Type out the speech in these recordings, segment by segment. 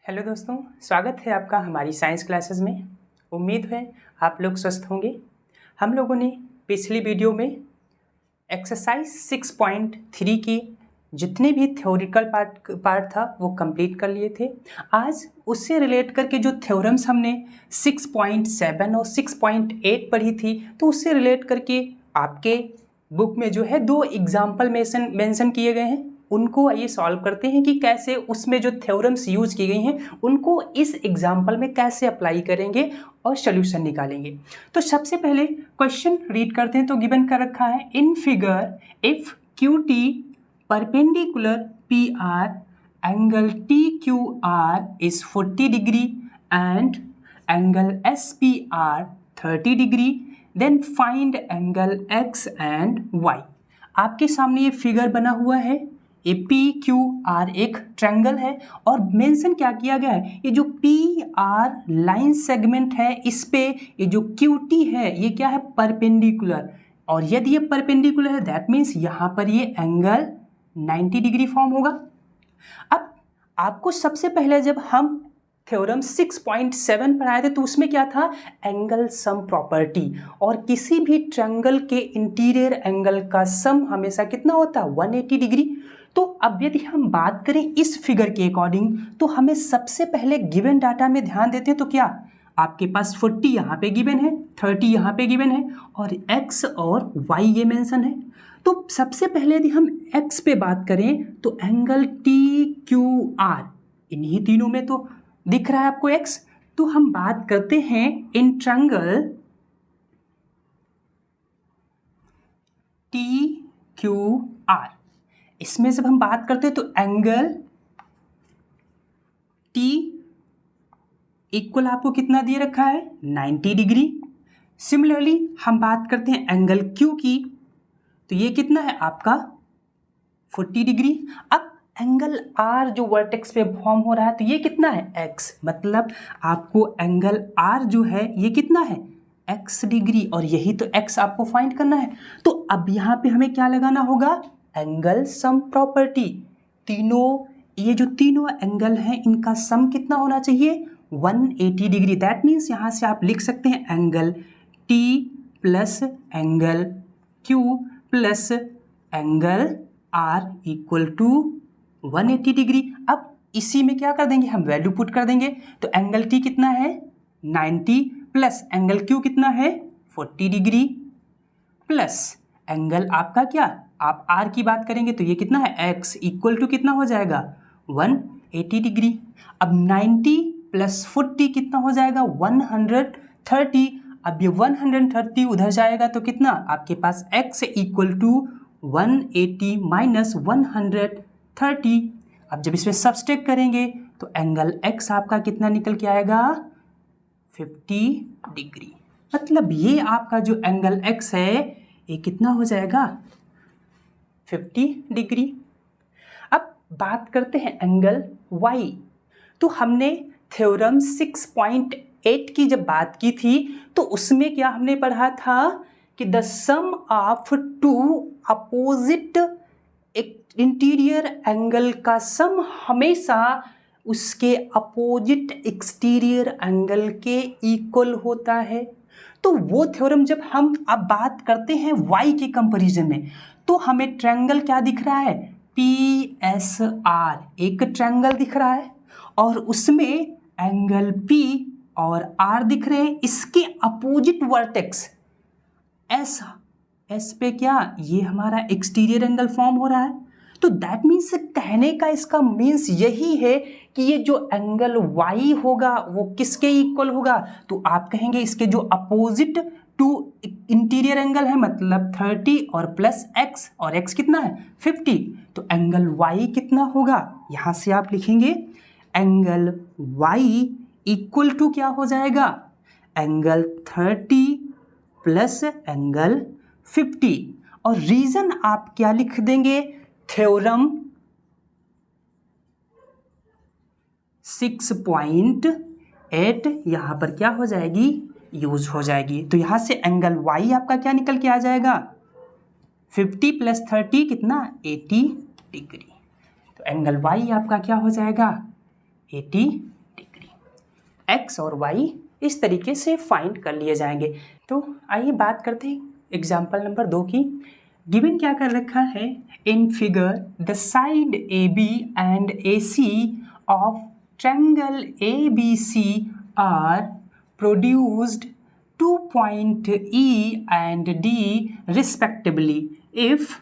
Hello दोस्तों, स्वागत है आपका हमारी साइंस क्लासेस में। उम्मीद है आप लोग स्वस्थ होंगे। हम लोगों ने पिछली वीडियो में एक्सरसाइज 6.3 की जितने भी थ्योरिकल पार्ट था वो कंप्लीट कर लिए थे। आज उससे रिलेट करके जो थ्योरम्स हमने 6.7 और 6.8 पढ़ी थी, तो उससे रिलेट करके आपके बुक में जो है 2 एग्जाम्पल मेंशन किए गए हैं। उनको आइए सॉल्व करते हैं कि कैसे उसमें जो थ्योरम्स यूज की गई हैं उनको इस एग्जाम्पल में कैसे अप्लाई करेंगे और सोल्यूशन निकालेंगे। तो सबसे पहले क्वेश्चन रीड करते हैं। तो गिवन कर रखा है in figure if Q T perpendicular P R angle T Q R is 40 degree and angle S P R 30 degree then find angle X and Y. आपके सामने ये फिगर बना हुआ है। ये पी क्यू आर एक ट्रायंगल है और मेंशन क्या किया गया है, ये जो पी आर लाइन सेगमेंट है इस पे ये जो क्यू टी है ये क्या है, परपेंडिकुलर। और यदि ये परपेंडिकुलर है दैट मीन्स यहाँ पर ये एंगल 90 डिग्री फॉर्म होगा। अब आपको सबसे पहले जब हम थ्योरम 6.7 पढ़ाए थे तो उसमें क्या था, एंगल सम प्रॉपर्टी, और किसी भी ट्रायंगल के इंटीरियर एंगल का सम हमेशा कितना होता है, 180 डिग्री। तो अब यदि हम बात करें इस फिगर के अकॉर्डिंग तो हमें सबसे पहले गिवन डाटा में ध्यान देते हैं। तो क्या आपके पास 40 यहाँ पे गिवन है, 30 यहाँ पे गिवन है और x और y ये मेंशन है। तो सबसे पहले यदि हम x पे बात करें तो एंगल टी क्यू आर इन्हीं तीनों में तो दिख रहा है आपको x। तो हम बात करते हैं in triangle T Q are, इसमें जब हम बात करते हैं तो एंगल टी इक्वल आपको कितना दिए रखा है, 90 डिग्री। सिमिलरली हम बात करते हैं एंगल क्यू की, तो ये कितना है आपका 40 डिग्री। अब एंगल आर जो वर्टेक्स पे फॉर्म हो रहा है तो ये कितना है x, मतलब आपको एंगल आर जो है ये कितना है x डिग्री, और यही तो x आपको फाइंड करना है। तो अब यहाँ पे हमें क्या लगाना होगा, एंगल सम प्रॉपर्टी। ये जो तीनों एंगल हैं इनका सम कितना होना चाहिए, 180 डिग्री। दैट मीन्स यहाँ से आप लिख सकते हैं angle T plus angle Q plus angle R equal to 180 degree. अब इसी में क्या कर देंगे, हम वैल्यू पुट कर देंगे। तो एंगल T कितना है 90 प्लस एंगल Q कितना है 40 डिग्री प्लस एंगल आपका क्या, आप R की बात करेंगे तो ये कितना है x इक्वल टू कितना हो जाएगा 180 डिग्री। अब 90 प्लस 40 कितना हो जाएगा 130। अब ये 130 उधर जाएगा तो कितना आपके पास x इक्वल टू 180 माइनस 130। अब जब इसमें सब्सट्रैक्ट करेंगे तो एंगल x आपका कितना निकल के आएगा 50 डिग्री। मतलब ये आपका जो एंगल x है ये कितना हो जाएगा 50 डिग्री। अब बात करते हैं एंगल y। तो हमने थ्योरम 6.8 की जब बात की थी तो उसमें क्या हमने पढ़ा था कि the sum of two opposite interior angle का सम हमेशा उसके अपोजिट एक्सटीरियर एंगल के इक्वल होता है। तो वो थ्योरम जब हम अब बात करते हैं y के कंपैरिजन में तो हमें ट्रायंगल क्या दिख रहा है, PSR एक ट्रायंगल दिख रहा है और उसमें एंगल P और R दिख रहे हैं। इसके अपोजिट वर्टेक्स S पे क्या, ये हमारा एक्सटीरियर एंगल फॉर्म हो रहा है। तो दैट मीन्स कहने का इसका मीन्स यही है कि ये जो एंगल y होगा वो किसके इक्वल होगा, तो आप कहेंगे इसके जो अपोजिट टू इंटीरियर एंगल है, मतलब 30 और प्लस x, और x कितना है 50। तो एंगल y कितना होगा, यहाँ से आप लिखेंगे एंगल y इक्वल टू क्या हो जाएगा, एंगल 30 प्लस एंगल 50। और रीजन आप क्या लिख देंगे, थ्योरम 6.8 यहाँ पर क्या हो जाएगी, यूज हो जाएगी। तो यहाँ से एंगल y आपका क्या निकल के आ जाएगा 50 प्लस 30 कितना 80 डिग्री। तो एंगल y आपका क्या हो जाएगा 180 डिग्री। एक्स और वाई इस तरीके से फाइंड कर लिए जाएंगे। तो आइए बात करते हैं एग्जाम्पल नंबर 2 की। गिवन क्या कर रखा है, in figure the side A B and A C of triangle A B C are produced 2 point E and D respectively if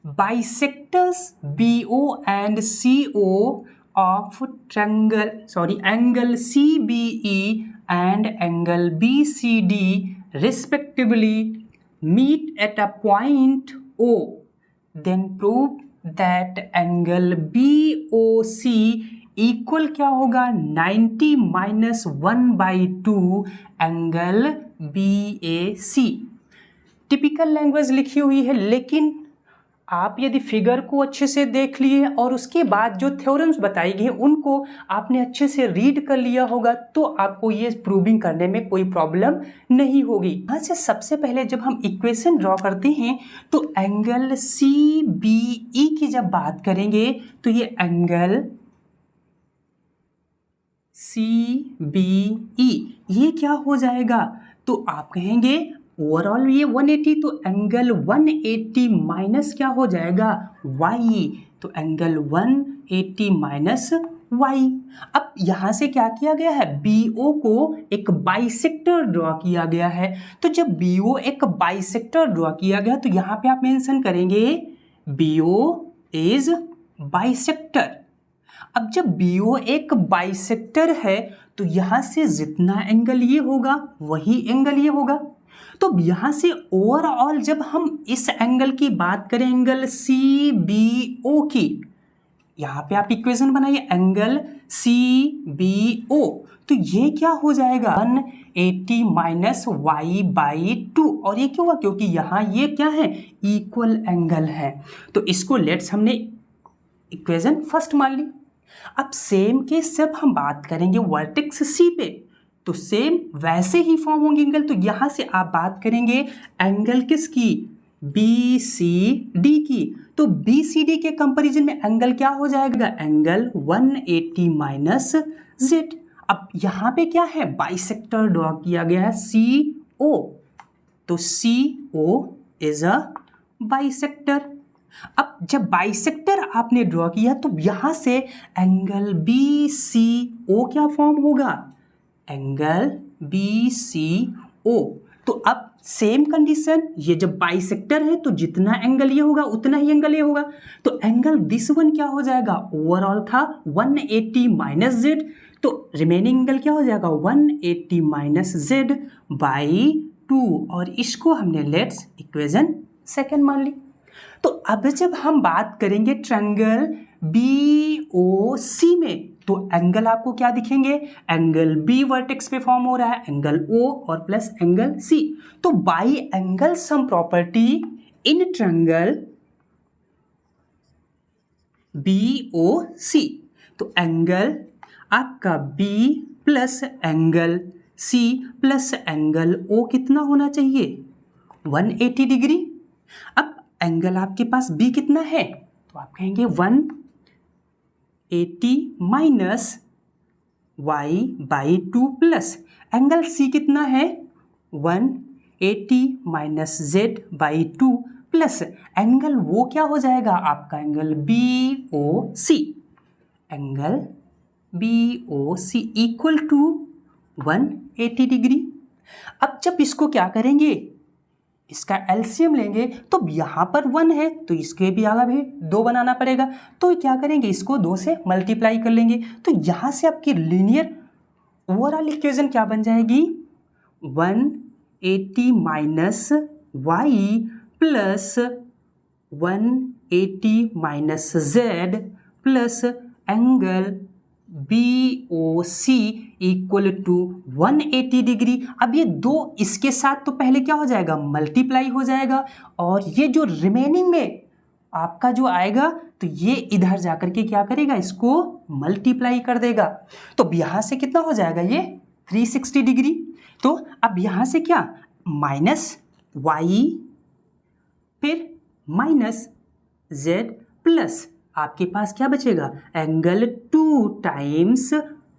bisectors BO and CO of angle CBE and angle BCD respectively meet at a point O, then prove that angle BOC equal क्या होगा 90 minus 1/2 angle BAC। Typical language लिखी हुई है, लेकिन आप यदि figure को अच्छे से देख लिए और उसके बाद जो थ्योरम्स बताई गई उनको आपने अच्छे से रीड कर लिया होगा तो आपको ये प्रूविंग करने में कोई प्रॉब्लम नहीं होगी। यहाँ से सबसे पहले जब हम इक्वेशन ड्रॉ करते हैं तो एंगल CBE की जब बात करेंगे तो ये एंगल CBE ये क्या हो जाएगा, तो आप कहेंगे ओवरऑल ये 180, तो एंगल 180 माइनस क्या हो जाएगा y, तो एंगल 180 माइनस y। अब यहाँ से क्या किया गया है, BO को एक बाइसेक्टर ड्रॉ किया गया है। तो जब BO एक बाइसेक्टर ड्रॉ किया गया तो यहाँ पे आप मेंशन करेंगे BO इज बाइसेक्टर। अब जब BO एक बाइसेक्टर है तो यहाँ से जितना एंगल ये होगा वही एंगल ये होगा। तो यहाँ से ओवरऑल जब हम इस एंगल की बात करें, एंगल CBO की, यहाँ पे आप इक्वेशन बनाइए एंगल CBO, तो ये क्या हो जाएगा 180 माइनस y/2। और ये क्यों हुआ, क्योंकि यहाँ ये क्या है इक्वल एंगल है। तो इसको लेट्स हमने इक्वेशन फर्स्ट मान ली। अब सेम केस जब हम बात करेंगे वर्टेक्स C पे तो सेम वैसे ही फॉर्म होंगे एंगल। तो यहाँ से आप बात करेंगे एंगल किसकी, BCD की। तो BCD के कंपैरिजन में एंगल क्या हो जाएगा, एंगल 180 माइनस Z। अब यहाँ पे क्या है बाइसेक्टर ड्रॉ किया गया है CO, तो CO इज अ बाइसेक्टर। अब जब बाइसेक्टर आपने ड्रॉ किया तो यहाँ से एंगल BCO क्या फॉर्म होगा, एंगल BCO। तो अब सेम कंडीशन, ये जब बाइसेक्टर है तो जितना एंगल ये होगा उतना ही एंगल ये होगा। तो एंगल दिस वन क्या हो जाएगा, ओवरऑल था 180 माइनस Z, तो रिमेनिंग एंगल क्या हो जाएगा 180 माइनस Z/2। और इसको हमने लेट्स इक्वेशन सेकेंड मान ली। तो अब जब हम बात करेंगे ट्रायंगल BOC में तो एंगल आपको क्या दिखेंगे, एंगल B वर्टेक्स पे फॉर्म हो रहा है, एंगल O और प्लस एंगल C। तो by angle sum property in triangle BOC, तो एंगल आपका B plus angle C plus angle O कितना होना चाहिए 180 डिग्री। अब एंगल आपके पास B कितना है, तो आप कहेंगे 180 minus y/2 plus angle C कितना है 180 माइनस Z/2 प्लस एंगल वो क्या हो जाएगा आपका angle BOC, angle BOC equal to 180 degree. अब जब इसको क्या करेंगे, इसका एलसीएम लेंगे तो यहाँ पर 1 है तो इसके भी आगे भी 2 बनाना पड़ेगा। तो क्या करेंगे, इसको 2 से मल्टीप्लाई कर लेंगे। तो यहाँ से आपकी लीनियर ओवरऑल इक्वेशन क्या बन जाएगी 180 minus y plus 180 minus z plus angle BOC equal to 180 degree. अब ये 2 इसके साथ तो पहले क्या हो जाएगा मल्टीप्लाई हो जाएगा, और ये जो रिमेनिंग में आपका जो आएगा तो ये इधर जाकर के क्या करेगा इसको मल्टीप्लाई कर देगा। तो यहाँ से कितना हो जाएगा ये 360 डिग्री। तो अब यहाँ से क्या माइनस y फिर माइनस z प्लस आपके पास क्या बचेगा, एंगल 2 टाइम्स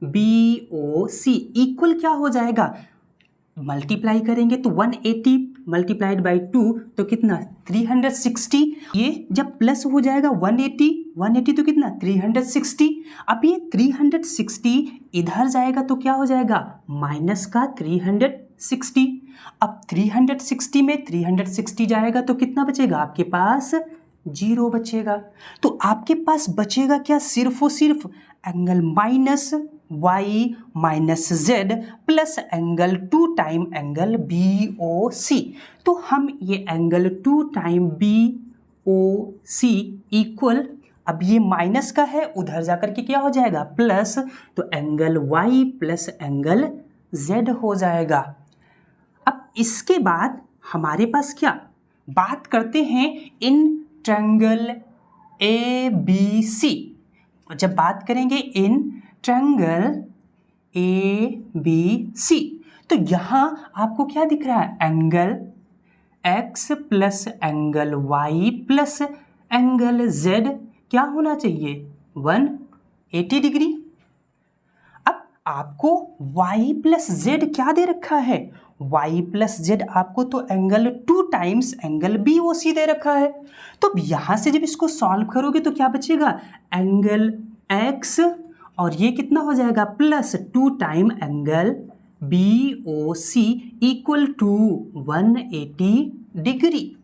BOC इक्वल क्या हो जाएगा, मल्टीप्लाई करेंगे तो 180 मल्टीप्लाइड बाई 2 तो कितना 360। ये जब प्लस हो जाएगा 180 तो कितना 360। अब ये 360 इधर जाएगा तो क्या हो जाएगा, माइनस का 360। अब 360 में 360 जाएगा तो कितना बचेगा आपके पास, 0 बचेगा। तो आपके पास बचेगा क्या, सिर्फ और सिर्फ angle minus y minus z plus angle 2 time angle BOC। तो हम ये एंगल 2 टाइम BOC इक्वल, अब ये माइनस का है उधर जाकर के क्या हो जाएगा प्लस, तो angle y plus angle z हो जाएगा। अब इसके बाद हमारे पास क्या, बात करते हैं इन ट्रायंगल ABC। और जब बात करेंगे इन ट्रायंगल ABC तो यहाँ आपको क्या दिख रहा है, angle x plus angle y plus angle z क्या होना चाहिए, 180 डिग्री। अब आपको y प्लस z क्या दे रखा है, y प्लस z आपको तो एंगल 2 टाइम्स एंगल BOC दे रखा है। तो यहाँ से जब इसको सॉल्व करोगे तो क्या बचेगा, एंगल x और ये कितना हो जाएगा plus 2 time angle BOC equal to 180 degree.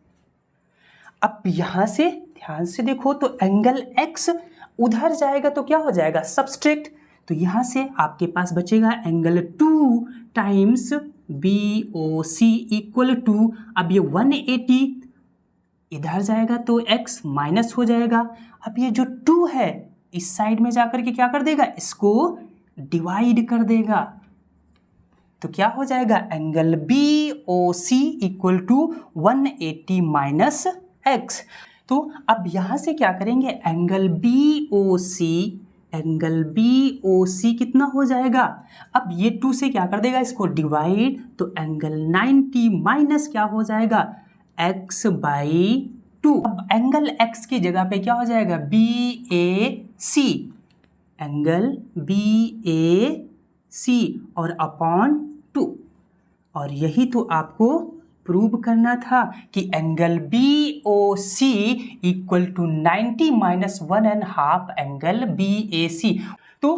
अब यहाँ से ध्यान से देखो तो एंगल x उधर जाएगा तो क्या हो जाएगा सब्सट्रैक्ट, तो यहाँ से आपके पास बचेगा angle 2 times BOC equal to, अब ये 180 इधर जाएगा तो x माइनस हो जाएगा। अब ये जो 2 है इस साइड में जाकर के क्या कर देगा, इसको डिवाइड कर देगा तो क्या हो जाएगा, angle BOC equal to 180 minus x। तो अब यहाँ से क्या करेंगे, एंगल BOC कितना हो जाएगा, अब ये 2 से क्या कर देगा इसको डिवाइड, तो एंगल 90 माइनस क्या हो जाएगा, x बाई 2। अब एंगल x की जगह पे क्या हो जाएगा, BAC, एंगल BAC और अपॉन 2। और यही तो आपको प्रूव करना था कि angle BOC equal to 90 minus 1.5 angle BAC। तो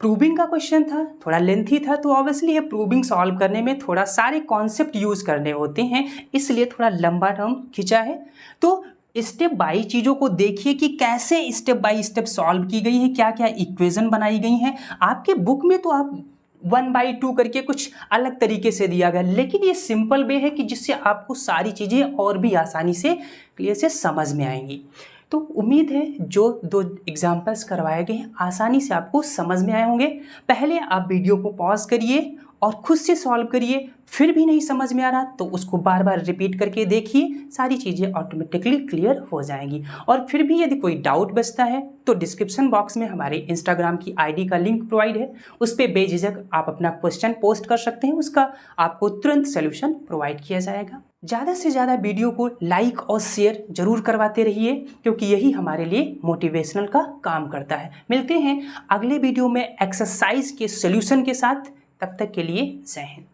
प्रूविंग का क्वेश्चन था, थोड़ा लेंथी था, तो ऑब्वियसली ये प्रूविंग सॉल्व करने में थोड़ा सारे कॉन्सेप्ट यूज़ करने होते हैं, इसलिए थोड़ा लंबा टर्म खिंचा है। तो स्टेप बाई चीज़ों को देखिए कि कैसे स्टेप बाय स्टेप सॉल्व की गई है, क्या क्या इक्वेशन बनाई गई हैं। आपके बुक में तो आप 1/2 करके कुछ अलग तरीके से दिया गया, लेकिन ये सिंपल वे है कि जिससे आपको सारी चीज़ें और भी आसानी से क्लियर से समझ में आएंगी। तो उम्मीद है जो 2 एग्जाम्पल्स करवाए गए हैं आसानी से आपको समझ में आए होंगे। पहले आप वीडियो को पॉज करिए और खुद से सॉल्व करिए, फिर भी नहीं समझ में आ रहा तो उसको बार बार रिपीट करके देखिए, सारी चीज़ें ऑटोमेटिकली क्लियर हो जाएंगी। और फिर भी यदि कोई डाउट बचता है तो डिस्क्रिप्शन बॉक्स में हमारे इंस्टाग्राम की आईडी का लिंक प्रोवाइड है, उस पर बेझिझक आप अपना क्वेश्चन पोस्ट कर सकते हैं, उसका आपको तुरंत सोल्यूशन प्रोवाइड किया जाएगा। ज़्यादा से ज़्यादा वीडियो को लाइक और शेयर जरूर करवाते रहिए, क्योंकि यही हमारे लिए मोटिवेशनल का काम करता है। मिलते हैं अगले वीडियो में एक्सरसाइज के सोल्यूशन के साथ, तब तक के लिए जय हिंद।